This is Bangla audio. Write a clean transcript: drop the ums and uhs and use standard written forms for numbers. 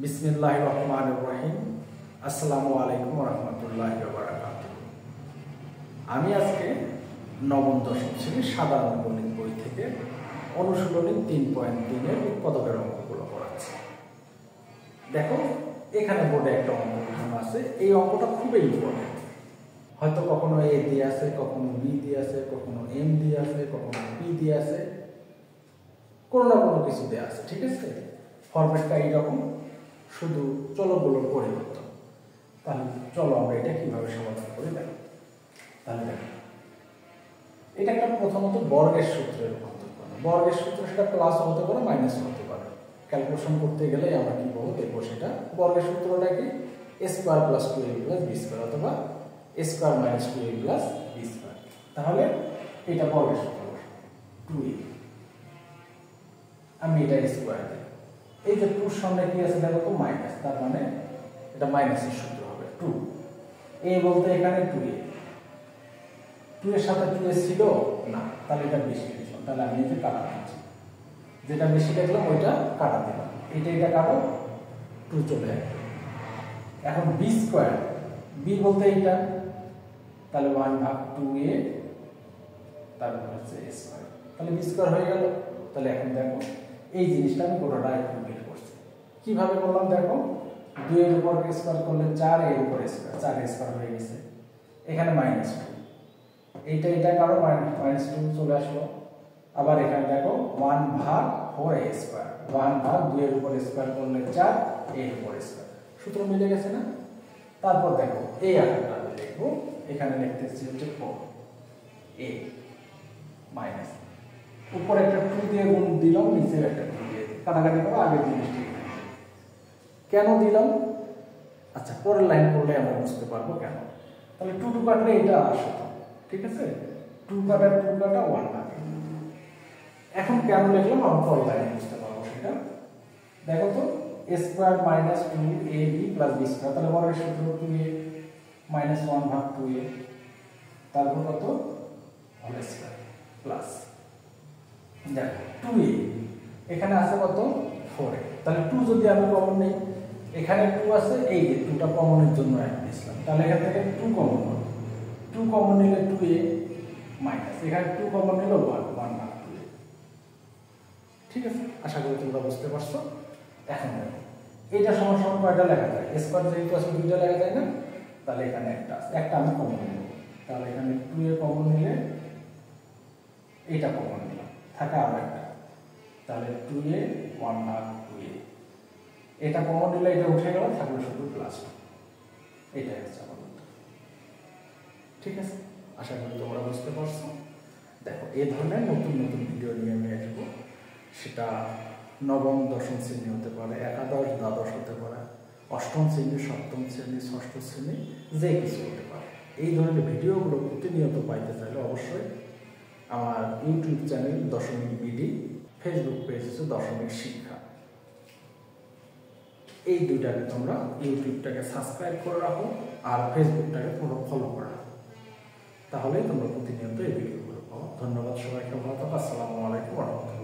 বিসমিল্লাহির রহমানির রহিম। আসসালামু আলাইকুম ওয়া রাহমাতুল্লাহি ওয়া বারাকাতুহু। আমি আজকে নবম দশম শ্রেণীর সাধারণ গণিত বই থেকে অনুশীলনী 3.3 এর উৎপাদকের অঙ্কগুলো করাচ্ছি। দেখো, এখানে বোর্ডে একটা অঙ্ক উঠানো আছে। এই অঙ্কটা খুবই ইম্পর্টেন্ট। হয়তো কখনো এ দিয়ে আছে, কখনো বি দিয়ে আছে, কখনো এম দিয়ে আছে, কখনো পি দিয়ে আছে, কোনো না কোনো কিছু দেওয়া আছে। ঠিক আছে, ফরম্যাটটা এইরকম, শুধু চলকগুলোর পরিবর্তন। তাহলে চলো আমরা এটা কিভাবে সমাধান করে দেখো। তাহলে দেখো, এটা একটা প্রথমত বর্গের সূত্রের রূপান্তর করা। বর্গের সূত্র সেটা প্লাস হতে পারে, মাইনাস হতে পারে। ক্যালকুলেশন করতে গেলে আমরা কি বলবো দেখবো সেটা। বর্গের সূত্রটা কি? a square plus 2ab plus b square অথবা a square minus 2ab plus b square. তাহলে এটা বর্গের সূত্র 2a, আমি এটা স্কয়ার দিই। এই যে 2 এর সামনে কি আছে দেখো তো, মাইনাস, তার মানে এটা মাইনাসের সূত্র হবে 2। a বলতে এখানে 2a, 2 এর সাথে 2a ছিল না, তাহলে এটা বেশি লিখলাম। তাহলে আমি এটা কাটা দিচ্ছি, যেটা বেশি লিখলাম ওইটা কাটা দিলাম। এটা কাটো, 2 চলে আসবে। এখন b স্কয়ার, b বলতে এটা, তাহলে 1 ভাগ 2a, তারপর হচ্ছে a স্কয়ার, তাহলে b স্কয়ার হয়ে গেল। তাহলে এখন দেখো এই জিনিসটা আমি পুরোটা কমপ্লিট করছি। কিভাবে করলাম দেখো, 2 এর উপর স্কয়ার করলে 4, এর উপর স্কয়ার, 4 এর স্কয়ার হয়ে গেছে। এখানে -2, এটা কারো -2 চলে আসলো। আবার এখানে দেখো 1 ভাগ 4a স্কয়ার, 1 ভাগ 2 এর উপর স্কয়ার করলে 4, এর উপর স্কয়ার, সূত্র মিলে গেছে না? তারপর দেখো এই আকারটা আমি লিখব, এখানে লিখতেছি হচ্ছে 4a মাইনাস, উপরে একটা 2 দিয়ে গুণ দিলাম, নিচে একটা 2 দিয়ে কাটাকাটি করে আগের জিনিসটি কেন দিলাম। আচ্ছা, পরের লাইন পড়লে আমরা বুঝতে পারবো কেন। তাহলে 2 কাটলে এটা আসে, ঠিক আছে, 2 কাটা 1 থাকে। এখন কেন লিখলাম আমরা পরের লাইনে বুঝতে পারবো সেটা। দেখো তো, a square minus 2ab plus b square, তাহলে বর্গের সূত্র 2a মাইনাস 1 ভাগ 2a, তারপর কত হোল স্কয়ার প্লাস, দেখো 2a এখানে আছে কত 4a, তাহলে 2 যদি আমি কমন নেই, এখানে 2 আছে, এই যে 2টা কমনের জন্য দিয়েছিলাম, তাহলে এখান থেকে 2 কমন হবে। 2 কমন নিলে 2a মাইনাস, এখানে 2 কমন নিলে 1 ভাগ 2a। ঠিক আছে, আশা করি তোমরা বুঝতে পারছো। এখন দেখো এইটা সমান সমান কয়টা লেখা যায়? a স্কয়ার যেহেতু আছে 2টা লেখা যায় না, তাহলে এখানে একটা আমি কমন নেব। তাহলে এখানে 2a কমন নিলে এটা কমন নিলাম, থাকে আরো একটা, তাহলে 2a 1 ভাগ 2a, এটা কমন নিলে এটা উঠে গেল, থাকলো শুধু প্লাস। এটাই হচ্ছে আমার উত্তর। ঠিক আছে, আশা করি তোমরা বুঝতে পারছো। দেখো, এই ধরনের নতুন নতুন ভিডিও নিয়ে আমি আসবো। সেটা নবম দশম শ্রেণী হতে পারে, একাদশ দ্বাদশ হতে পারে, অষ্টম শ্রেণী, সপ্তম শ্রেণী, ষষ্ঠ শ্রেণী, যে কিছু হতে পারে। এই ধরনের ভিডিওগুলো প্রতিনিয়ত পাইতে চাইলে অবশ্যই আমার ইউটিউব চ্যানেল দশমিক বিডি, ফেসবুক পেজ হচ্ছে দশমিক শিক্ষা, এই দুইটাকে তোমরা ইউটিউবটাকে সাবস্ক্রাইব করে রাখো আর ফেসবুকটাকে ফলো করে রাখো, তাহলেই তোমরা প্রতিনিয়ত এই ভিডিওগুলো পাবো। ধন্যবাদ সবাইকে, ভালো থাকো। আসসালামু আলাইকুম ওয়া রাহমাতুল্লাহ।